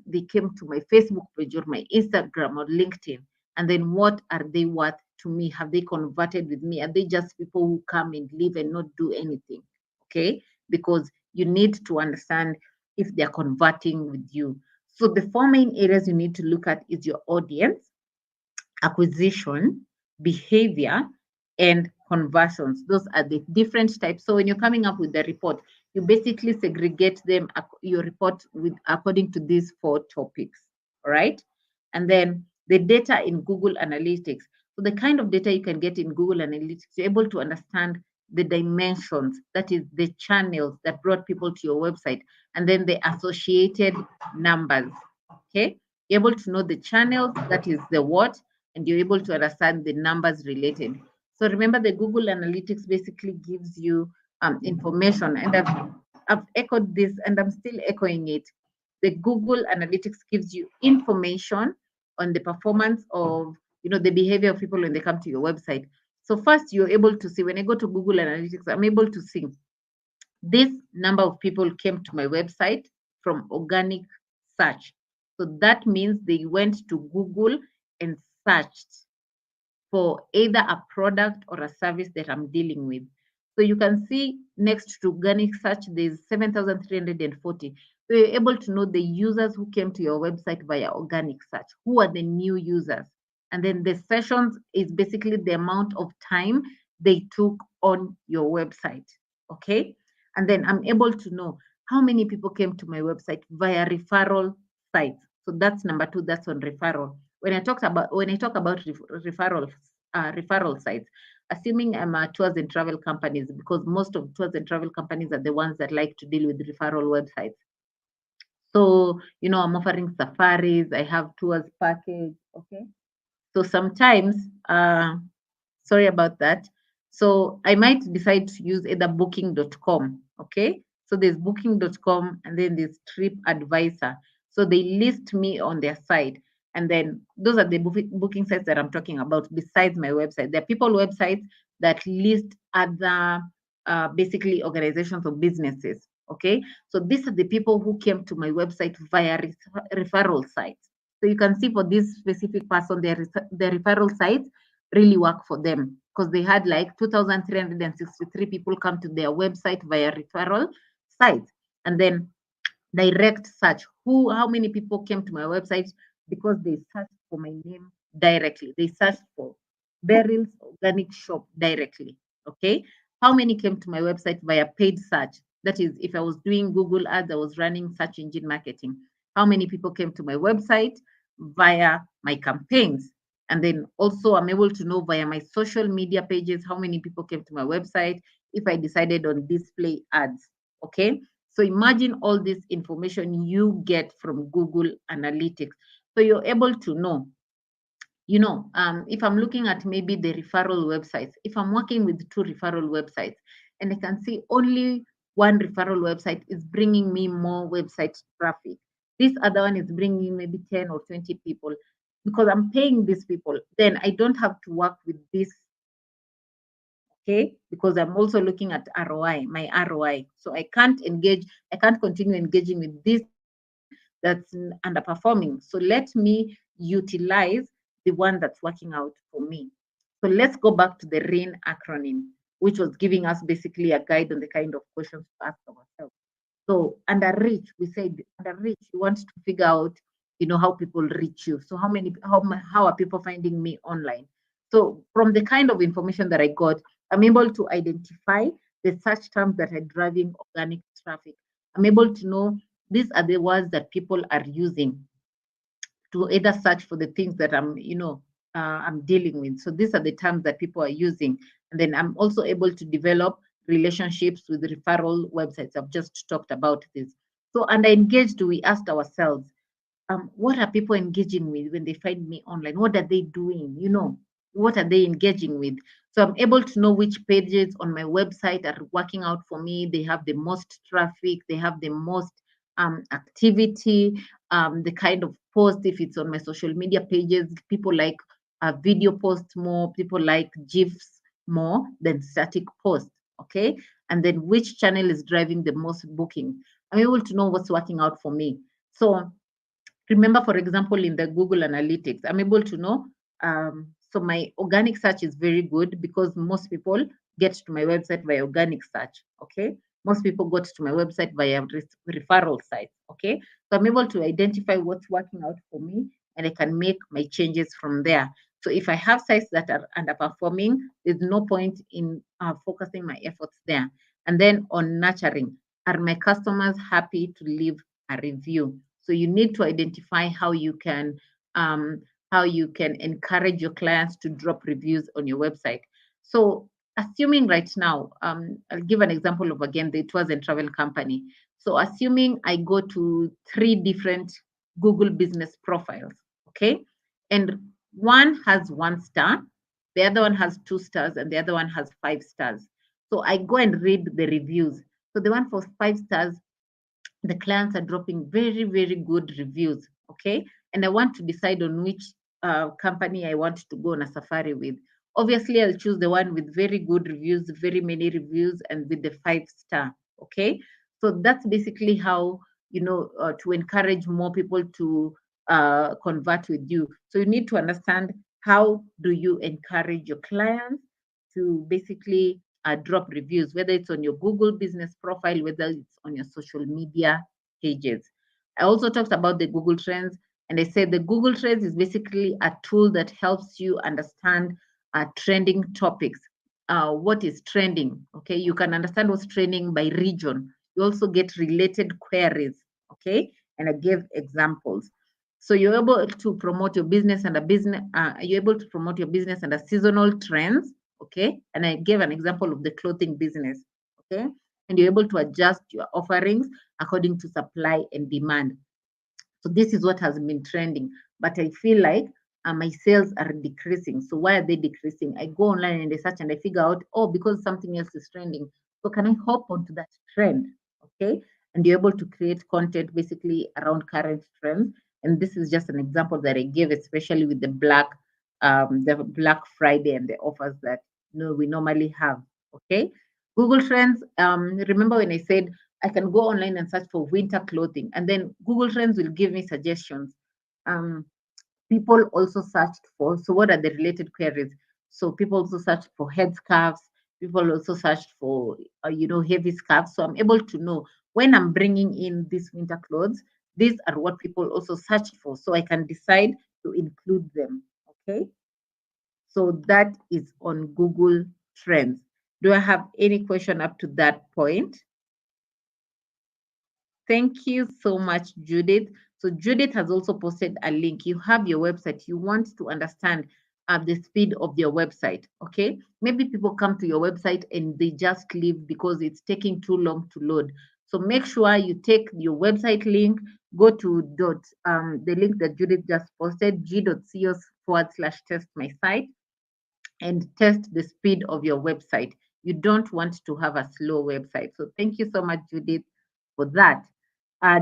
they came to my Facebook page or my Instagram or LinkedIn? And then what are they worth to me? Have they converted with me? Are they just people who come and live and not do anything? Okay. Because you need to understand if they're converting with you. So the four main areas you need to look at is your audience, acquisition, behavior, and conversions. Those are the different types. So when you're coming up with the report, you basically segregate them, your report with according to these four topics. All right. And then the data in Google Analytics. So the kind of data you can get in Google Analytics, you're able to understand the dimensions, that is the channels that brought people to your website, and then the associated numbers. Okay. You're able to know the channels, that is the what, and you're able to understand the numbers related. So remember, the Google Analytics basically gives you information, and I've echoed this, and I'm still echoing it. The Google Analytics gives you information on the performance of the behavior of people when they come to your website. So first, you're able to see, when I go to Google Analytics, I'm able to see this number of people came to my website from organic search. So that means they went to Google and searched for either a product or a service that I'm dealing with. So you can see next to organic search, there's 7,340. So you're able to know the users who came to your website via organic search. Who are the new users? And then the sessions is basically the amount of time they took on your website. Okay. And then I'm able to know how many people came to my website via referral sites. So that's number two, that's on referral. When I talk about referral sites, assuming I'm a tours and travel companies, because most of tours and travel companies are the ones that like to deal with referral websites. So, I'm offering safaris, I have tours package. Okay. So sometimes, sorry about that. So I might decide to use either booking.com. Okay. So there's booking.com and then there's Trip Advisor. So they list me on their site. And then those are the booking sites that I'm talking about besides my website. There are people websites that list other basically organizations or businesses. Okay. So these are the people who came to my website via referral sites. So you can see for this specific person, their referral sites really work for them, because they had like 2,363 people come to their website via referral sites. And then direct search, how many people came to my website because they searched for my name directly. They searched for Beryl's Organic Shop directly. Okay. How many came to my website via paid search? That is, if I was doing Google ads, I was running search engine marketing. How many people came to my website via my campaigns? And then also I'm able to know via my social media pages how many people came to my website if I decided on display ads. Okay. So imagine all this information you get from Google Analytics. So you're able to know, if I'm looking at maybe the referral websites, if I'm working with two referral websites and I can see only one referral website is bringing me more website traffic, this other one is bringing maybe 10 or 20 people, because I'm paying these people, then I don't have to work with this. Okay, because I'm also looking at ROI, my ROI. So I can't continue engaging with this one that's underperforming. So let me utilize the one that's working out for me. So let's go back to the RAIN acronym, which was giving us basically a guide on the kind of questions to ask ourselves. So under reach, we said under reach, you want to figure out, how people reach you. So how are people finding me online? So from the kind of information that I got, I'm able to identify the search terms that are driving organic traffic. I'm able to know these are the words that people are using to either search for the things that I'm dealing with. So these are the terms that people are using. And then I'm also able to develop relationships with referral websites. I've just talked about this. So under engaged, we asked ourselves, what are people engaging with when they find me online? What are they doing? What are they engaging with? So I'm able to know which pages on my website are working out for me. They have the most traffic, they have the most activity, the kind of post, if it's on my social media pages, people like video posts more, people like GIFs more than static posts. Okay. And then which channel is driving the most booking? I'm able to know what's working out for me. So remember, for example, in the Google Analytics, I'm able to know. So my organic search is very good because most people get to my website via organic search. Okay. Most people got to my website via referral sites. Okay. So I'm able to identify what's working out for me and I can make my changes from there. So if I have sites that are underperforming, there's no point in focusing my efforts there. And then on nurturing, are my customers happy to leave a review? So you need to identify um, how you can encourage your clients to drop reviews on your website. So assuming right now, I'll give an example of again the tours and travel company. So assuming I go to 3 different Google business profiles, okay, and one has 1 star, the other one has 2 stars, and the other one has 5 stars. So I go and read the reviews. So the one for 5 stars, the clients are dropping very, very good reviews. Okay. And I want to decide on which company I want to go on a safari with. Obviously, I'll choose the one with very good reviews, very many reviews, and with the 5 star. Okay. So that's basically how, to encourage more people to convert with you. So you need to understand how do you encourage your clients to basically drop reviews, whether it's on your Google business profile, whether it's on your social media pages. I also talked about the Google Trends, and I said the Google Trends is basically a tool that helps you understand trending topics. What is trending? Okay, you can understand what's trending by region. You also get related queries. Okay, and I gave examples. So you're able to promote your business and a business. You're able to promote your business and a seasonal trends. Okay, and I gave an example of the clothing business. Okay, and you're able to adjust your offerings according to supply and demand. So this is what has been trending. But I feel like my sales are decreasing. So why are they decreasing? I go online and I search and I figure out, oh, because something else is trending. So can I hop onto that trend? Okay. And you're able to create content basically around current trends. And this is just an example that I gave, especially with the Black Friday and the offers that we normally have. Okay. Google Trends. Remember when I said I can go online and search for winter clothing, and then Google Trends will give me suggestions. Um, People also searched for, so what are the related queries? So people also searched for headscarves. People also searched for, heavy scarves. So I'm able to know when I'm bringing in these winter clothes, these are what people also searched for. So I can decide to include them. Okay. So that is on Google Trends. Do I have any question up to that point? Thank you so much, Judith. So Judith has also posted a link. You have your website. You want to understand the speed of your website. Okay. Maybe people come to your website and they just leave because it's taking too long to load. So make sure you take your website link, go to the link that Judith just posted, g.co/test my site, and test the speed of your website. You don't want to have a slow website. So thank you so much, Judith, for that.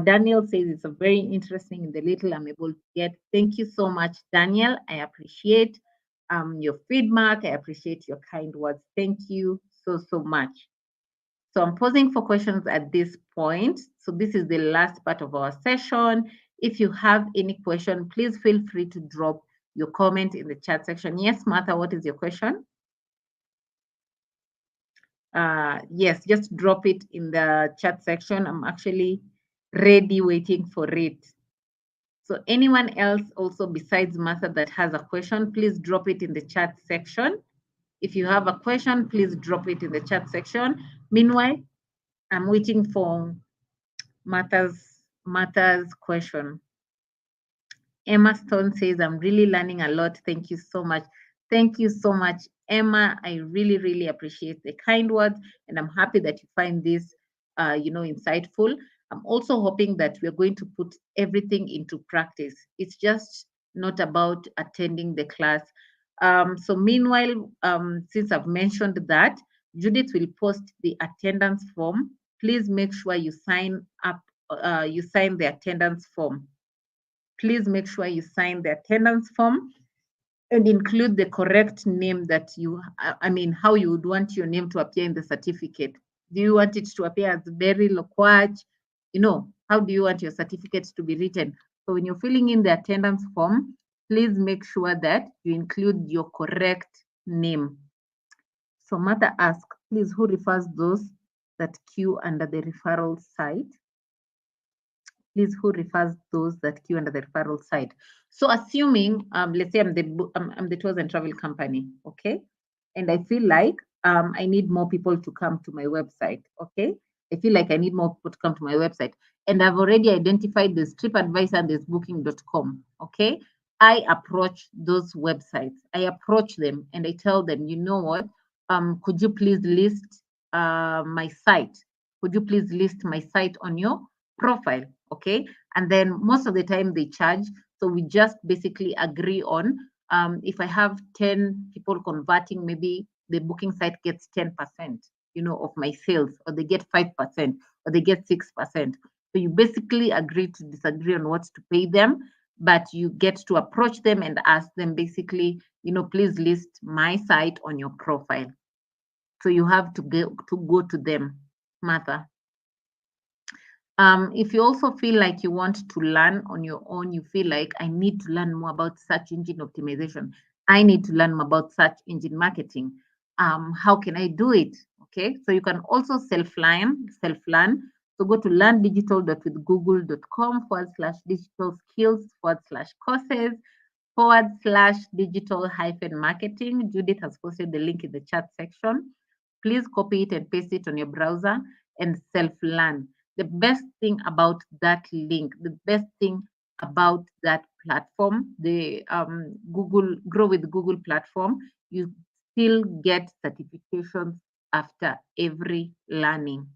Daniel says it's a very interesting in the little I'm able to get. Thank you so much, Daniel. I appreciate your feedback. I appreciate your kind words. Thank you so, so much. So I'm posing for questions at this point. So this is the last part of our session. If you have any question, please feel free to drop your comment in the chat section. Yes, Martha, what is your question? Yes, just drop it in the chat section. I'm actually ready, waiting for it. So anyone else also besides Martha that has a question, please drop it in the chat section. If you have a question, please drop it in the chat section. Meanwhile, I'm waiting for Martha's question. Emma Stone says, I'm really learning a lot. Thank you so much. Thank you so much, Emma. I really, really appreciate the kind words, and I'm happy that you find this, insightful. I'm also hoping that we're going to put everything into practice. It's just not about attending the class. So meanwhile, since I've mentioned that, Judith will post the attendance form. Please make sure you sign up, you sign the attendance form. Please make sure you sign the attendance form and include the correct name that how you would want your name to appear in the certificate. Do you want it to appear as Berry Loquach? How do you want your certificate to be written? So when you're filling in the attendance form, please make sure that you include your correct name. So Martha asks, please, who refers those that queue under the referral site? Please, who refers those that queue under the referral site? So assuming, let's say I'm the tours and travel company, okay? And I feel like I need more people to come to my website, okay? I feel like I need more people to come to my website. And I've already identified this TripAdvisor and this Booking.com, okay? I approach those websites. I approach them and I tell them, you know what? Could you please list my site? Could you please list my site on your profile? Okay. And then most of the time they charge. So we just basically agree on if I have 10 people converting, maybe the booking site gets 10%, of my sales, or they get 5%, or they get 6%. So you basically agree to disagree on what to pay them, but you get to approach them and ask them basically, please list my site on your profile. So you have to go to them, Martha. If you also feel like you want to learn on your own, you feel like I need to learn more about search engine optimization. I need to learn more about search engine marketing. How can I do it? Okay, so you can also self-learn. So go to learndigital.withgoogle.com/digital skills/courses/digital-marketing. Judith has posted the link in the chat section. Please copy it and paste it on your browser and self-learn. The best thing about that link, the best thing about that platform, the Google Grow with Google platform, you still get certifications after every learning.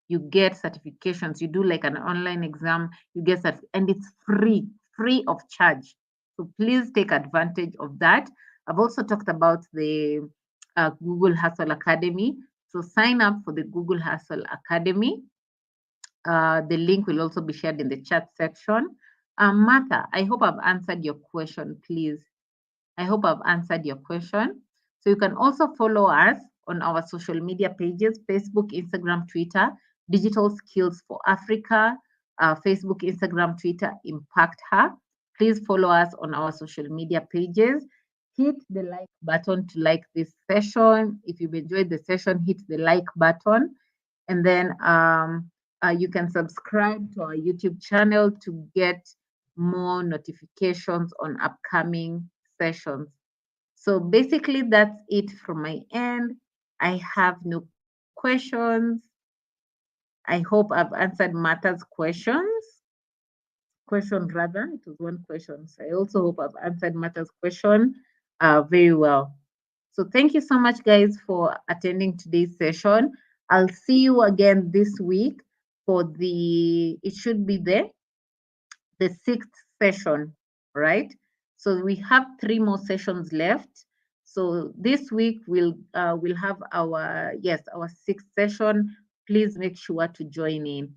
You get certifications. You do like an online exam, you get that, and it's free of charge. So please take advantage of that. I've also talked about the Google Hustle Academy. So sign up for the Google Hustle Academy. The link will also be shared in the chat section. Martha, I hope I've answered your question, please. I hope I've answered your question. So you can also follow us on our social media pages, Facebook, Instagram, Twitter, Digital Skills for Africa, Facebook, Instagram, Twitter, Impact Her. Please follow us on our social media pages. Hit the like button to like this session. If you've enjoyed the session, hit the like button. And then you can subscribe to our YouTube channel to get more notifications on upcoming sessions. So basically, that's it from my end. I have no questions. I hope I've answered Martha's questions. Question rather, it was one question. So I also hope I've answered Martha's question very well. So thank you so much, guys, for attending today's session. I'll see you again this week for it should be the 6th session, right? So we have 3 more sessions left. So this week we'll have our 6th session. Please make sure to join in.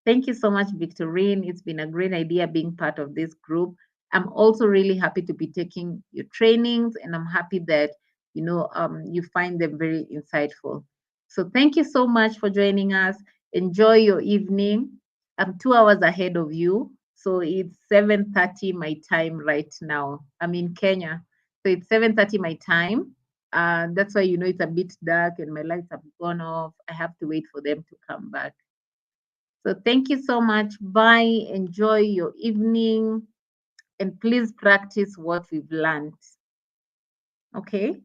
Thank you so much, Victorine. It's been a great idea being part of this group. I'm also really happy to be taking your trainings, and I'm happy that you find them very insightful. So thank you so much for joining us. Enjoy your evening. I'm 2 hours ahead of you. So it's 7:30 my time right now. I'm in Kenya. So it's 7:30 my time. That's why it's a bit dark and my lights have gone off. I have to wait for them to come back. So thank you so much. Bye. Enjoy your evening and please practice what we've learned. Okay?